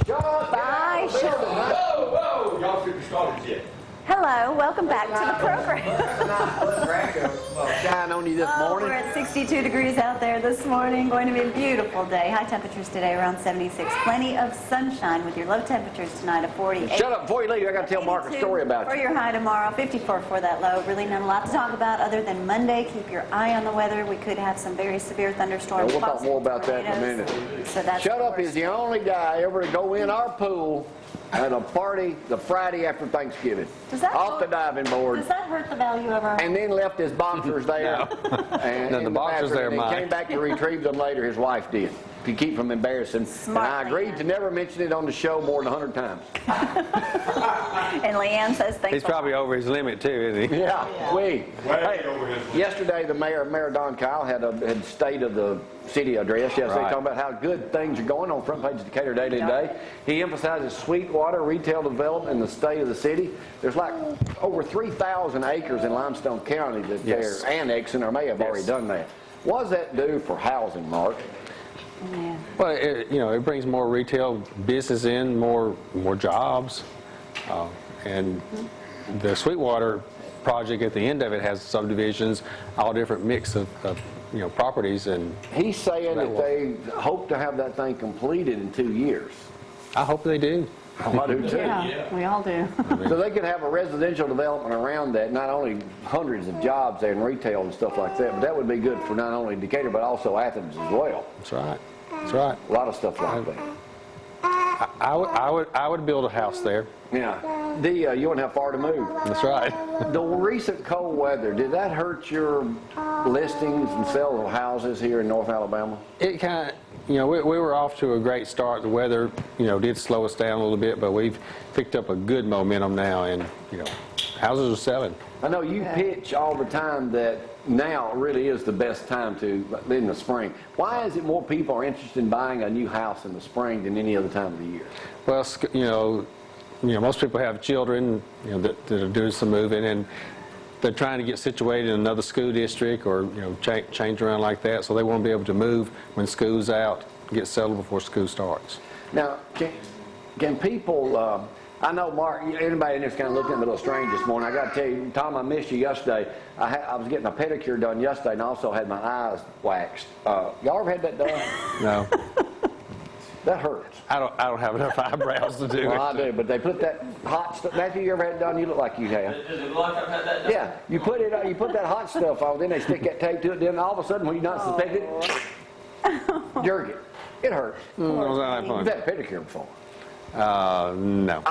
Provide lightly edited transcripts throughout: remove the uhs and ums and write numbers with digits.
Bye, Sean. Whoa, y'all shouldn't have started yet. Hello, welcome back to the program. Shine on you this Oh, morning. we're at 62 degrees out there this morning. Going to be a beautiful day. High temperatures today around 76. Plenty of sunshine with your low temperatures tonight of 48. Shut up before you leave. I got to tell Mark a story about for you. your high tomorrow, 54 for that low. Really not a lot to talk about other than Monday. Keep your eye on the weather. We could have some very severe thunderstorms. We'll talk more about that in a minute. So that's Shut Up is the only guy ever to go in our pool at a party the Friday after Thanksgiving. Does that off the diving board. Does that hurt the value of our... And then left his boxers there. And No, the boxers there, and Mike. he came back to retrieve them later. His wife did, to keep from embarrassing. Smart and I agreed man. to never mention it on the show more than 100 times. And Leanne says thanks. He's probably over his limit too, isn't he? Yeah, Way Hey, over his limit. yesterday the Mayor Don Kyle had state of the city address yesterday, Right. talking about how good things are going on front page of Decatur Daily today. He emphasizes Sweetwater retail development in the state of the city. There's like over 3,000 acres in Limestone County that Yes. they're annexing or may have already done that. What does that do for housing, Mark? Yeah. Well, it brings more retail business in, more jobs, and the Sweetwater project at the end of it has subdivisions, all different mix of properties, and He's saying that That they hope to have that thing completed in 2 years. I hope they do. I do too. Yeah, we all do. So they could have a residential development around that, not only hundreds of jobs there in retail and stuff like that, but that would be good for not only Decatur but also Athens as well. That's right. That's right. A lot of stuff like that. I would build a house there. Yeah. You wouldn't have far to move. That's right. The recent cold weather, did that hurt your listings and sales of houses here in North Alabama? It kind of, we were off to a great start. The weather, did slow us down a little bit, but we've picked up a good momentum now, and houses are selling. I know you pitch all the time that now really is the best time to, in the spring. Why is it more people are interested in buying a new house in the spring than any other time of the year? Well, most people have children, that are doing some moving, and they're trying to get situated in another school district or, change around like that, so they want to be able to move when school's out, get settled before school starts. Now, can people, I know, Mark, anybody in there's kind of looking at me a little strange this morning. I got to tell you, Tom, I missed you yesterday. I was getting a pedicure done yesterday and also had my eyes waxed. Y'all ever had that done? No, That hurts. I don't have enough eyebrows to do Well, I it. do, but they put that hot stuff. Matthew, you ever had it done? You look like you have. Does it look like I've had that done? Yeah, you put that hot stuff on, then they stick that tape to it, then all of a sudden when you're not suspected, jerk it. It hurts. Was that You've fun? had a pedicure before. No.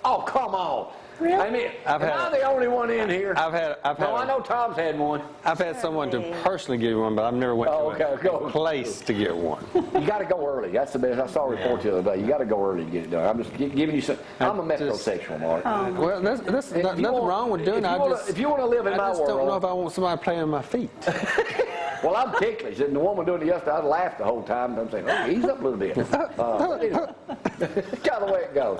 Oh, come on. Really? I mean, I've am had I the only one in here? I've had No, I know Tom's had one. I've had someone to personally give me one, but I've never went Oh, to okay, go. a place to get one. You got to go early. That's the best. I saw a report the other day. You got to go early to get it done. I'm just giving you some. I'm a metrosexual, Mark. Well, that's If nothing you want- wrong with doing it. if you want to live in I my just don't know world, if I want somebody playing on my feet. well, I'm ticklish. And the woman doing it yesterday, I laughed the whole time. I'm saying, oh, ease up a little bit. Anyway, that's kind of the way it goes.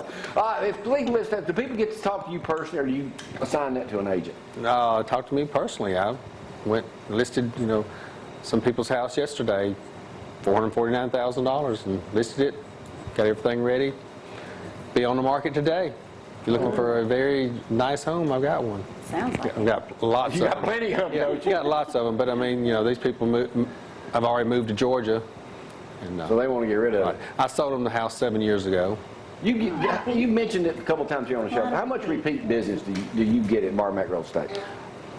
If legal list, do people get to talk to you personally, or do you assign that to an agent? Talk to me personally. I went listed, some people's house yesterday, $449,000, and listed it, got everything ready. Be on the market today. If you're looking for a very nice home, I've got one. Sounds like I've got lots You of got them. plenty of them, Yeah, don't you? got lots of them, but I mean, these people I've already moved to Georgia, and So they want to get rid of it. I sold them the house 7 years ago. You mentioned it a couple times here on the show. How much repeat business do you get at Bar Macro Estate?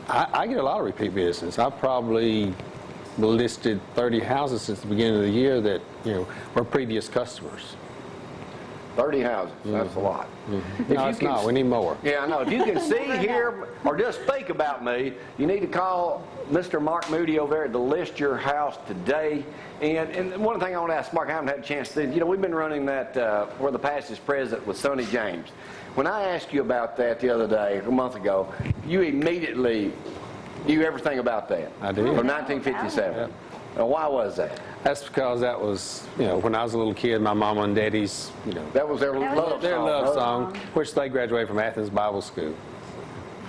I get a lot of repeat business. I've probably listed 30 houses since the beginning of the year that were previous customers. 30 houses. That's a lot. If No, you it's can- not. We need more. Yeah, I know. If you can see, hear, or just think about me, you need to call Mr. Mark Moody over there to list your house today. And one thing I want to ask Mark, I haven't had a chance to, we've been running that Where the Past is Present with Sonny James. When I asked you about that the other day, a month ago, you immediately knew everything about that. I did. From 1957. Now, why was that? That's because that was, when I was a little kid, my mama and daddy's, That was their love their song. love song, which they graduated from Athens Bible School.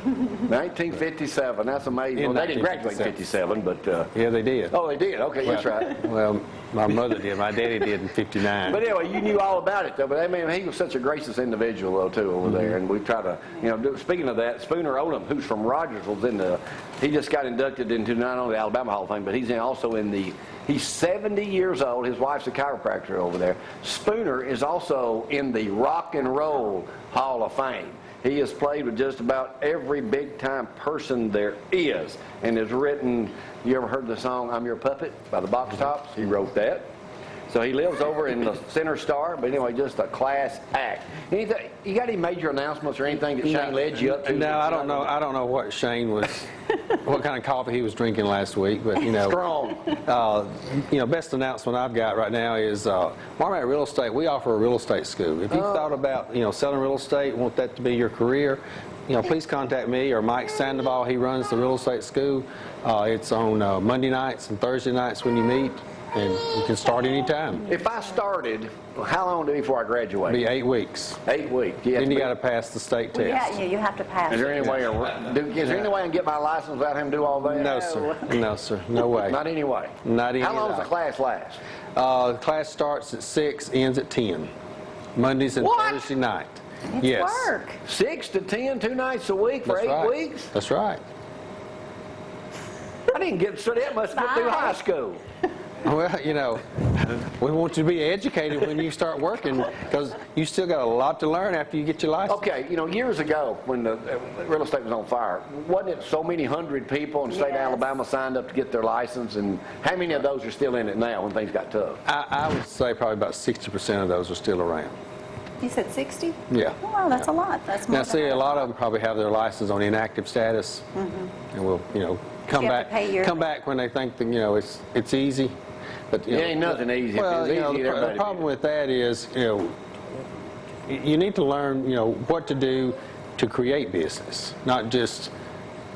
1957. That's amazing. In Well, they didn't graduate in 1957. 57, but... Yeah, they did. Oh, they did. Okay, that's right. Well, My mother did. My daddy did in '59. But anyway, you knew all about it, though. But I mean, he was such a gracious individual, though, too, over there. And we try to, speaking of that, Spooner Odom, who's from Rogersville, he just got inducted into not only the Alabama Hall of Fame, but he's also in the. He's 70 years old. His wife's a chiropractor over there. Spooner is also in the Rock and Roll Hall of Fame. He has played with just about every big-time person there is, and has written. You ever heard the song "I'm Your Puppet" by the Box Tops? He wrote that. So he lives over in the Center Star, but anyway, just a class act. Anything, you got any major announcements or anything that Shane led you up to? No, I don't know. I don't know what Shane was, what kind of coffee he was drinking last week, but Strong. Best announcement I've got right now is Marmac Real Estate. We offer a real estate school. If you've thought about selling real estate, want that to be your career, please contact me or Mike Sandoval. He runs the real estate school. It's on Monday nights and Thursday nights when you meet. And you can start any time. If I started, how long do before I graduate? It'll be 8 weeks. 8 weeks. Then you got to pass the state test. Yeah, you have to pass. Is there any way? Is there any way I can get my license without having to do all that? No, sir. No, sir. No way. Not any way. Not any. How long does the class last? The class starts at 6, ends at 10. Mondays and Thursday night. It's Yes. work. 6 to 10, 2 nights a week for That's 8 right. weeks? That's right. I didn't get so that must get through high school. Well, we want you to be educated when you start working because you still got a lot to learn after you get your license. Okay, years ago when the real estate was on fire, wasn't it so many hundred people in the state of Alabama signed up to get their license? And how many of those are still in it now when things got tough? I would say probably about 60% of those are still around. You said 60? Yeah. Oh, wow, that's a lot. That's more Now, than see, I a lot thought. of them probably have their license on inactive status, and will, come You have to pay back, yearly. come back when they think that it's easy. But It ain't nothing easy. Well, If it's easy, the everybody problem do. with that is, you need to learn, what to do to create business, not just,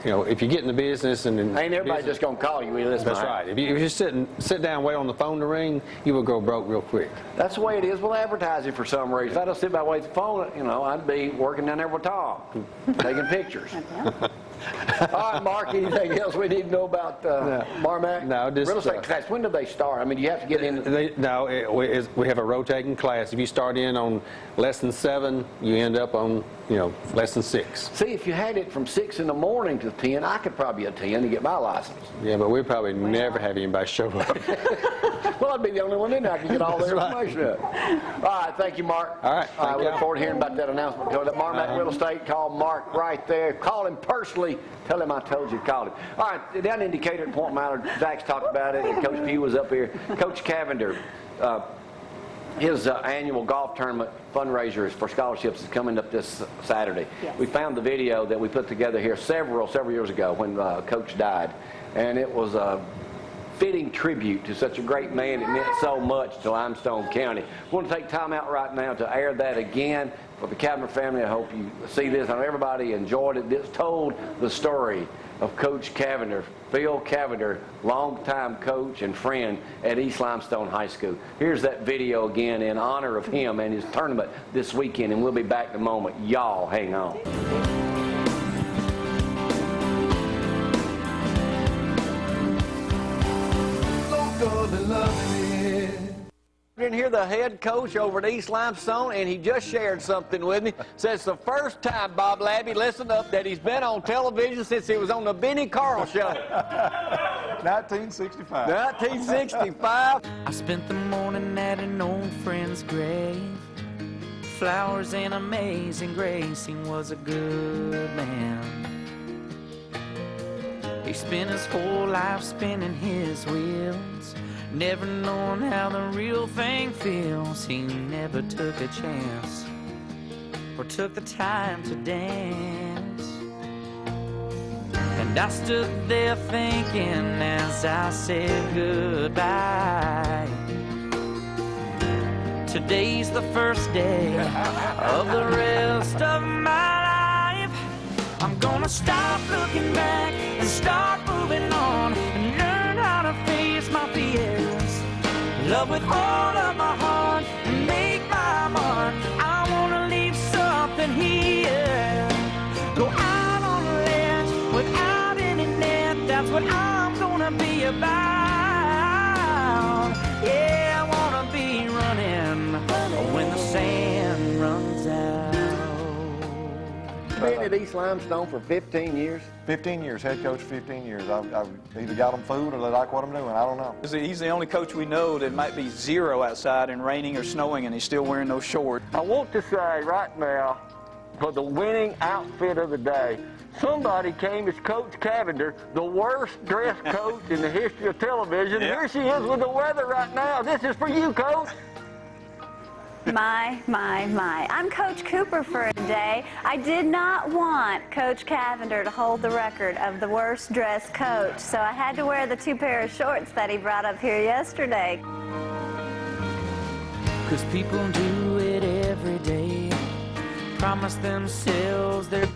if you get in the business and Ain't everybody just gonna call you? Listen, That's right. If you sit down and wait on the phone to ring, you will go broke real quick. That's the way it is with advertising for some reason. If I don't sit by and wait the phone, I'd be working down there with Tom, taking pictures. All right, Mark, anything else we need to know about Marmac? No, just, real estate class. When do they start? I mean, you have to get in. We have a rotating class. If you start in on less than 7, you end up on, less than 6. See, if you had it from 6 in the morning to 10, I could probably attend to get my license. Yeah, but we'd probably never have anybody show up. Well, I'd be the only one in there. I can get all the information up. All right, thank you, Mark. All right, I thank look you. forward to hearing about that announcement. Go to Marmac Real Estate. Call Mark right there. Call him personally. Tell him I told you to call him. All right, down in Decatur at Point Mallard, Zach's talked about it, and Coach Pugh was up here. Coach Cavender, his annual golf tournament fundraiser for scholarships is coming up this Saturday. Yes. We found the video that we put together here several years ago when Coach died, and it was a fitting tribute to such a great man. It meant so much to Limestone County. We want to take time out right now to air that again for the Cavender family. I hope you see this. I know everybody enjoyed it. This told the story of Coach Cavender, Phil Cavender, longtime coach and friend at East Limestone High School. Here's that video again in honor of him and his tournament this weekend, and we'll be back in a moment. Y'all hang on. Didn't hear the head coach over at East Limestone, and he just shared something with me. Says the first time, Bob Labby, listen up, that he's been on television since he was on the Benny Carl show. 1965. 1965. I spent the morning at an old friend's grave. Flowers and amazing grace. He was a good man. He spent his whole life spinning his wheels, never knowing how the real thing feels. He never took a chance or took the time to dance. And I stood there thinking as I said goodbye, today's the first day of the rest of my life. I'm gonna stop looking back and start moving on and learn how to face my fears. Love with all of my heart and make my mark. I wanna leave something here. Go out on a ledge without any net. That's what I'm gonna be about. Yeah. at East Limestone for 15 years? 15 years, head coach 15 years. I've either got them fooled or they like what I'm doing. I don't know. He's the only coach we know that might be 0 outside and raining or snowing, and he's still wearing those shorts. I want to say right now, for the winning outfit of the day, somebody came as Coach Cavender, the worst dressed coach in the history of television. Yeah. Here she is with the weather right now. This is for you, Coach. My. I'm Coach Cooper for a day. I did not want Coach Cavender to hold the record of the worst dressed coach, so I had to wear the 2 pair of shorts that he brought up here yesterday. 'Cause people do it every day. Promise themselves they're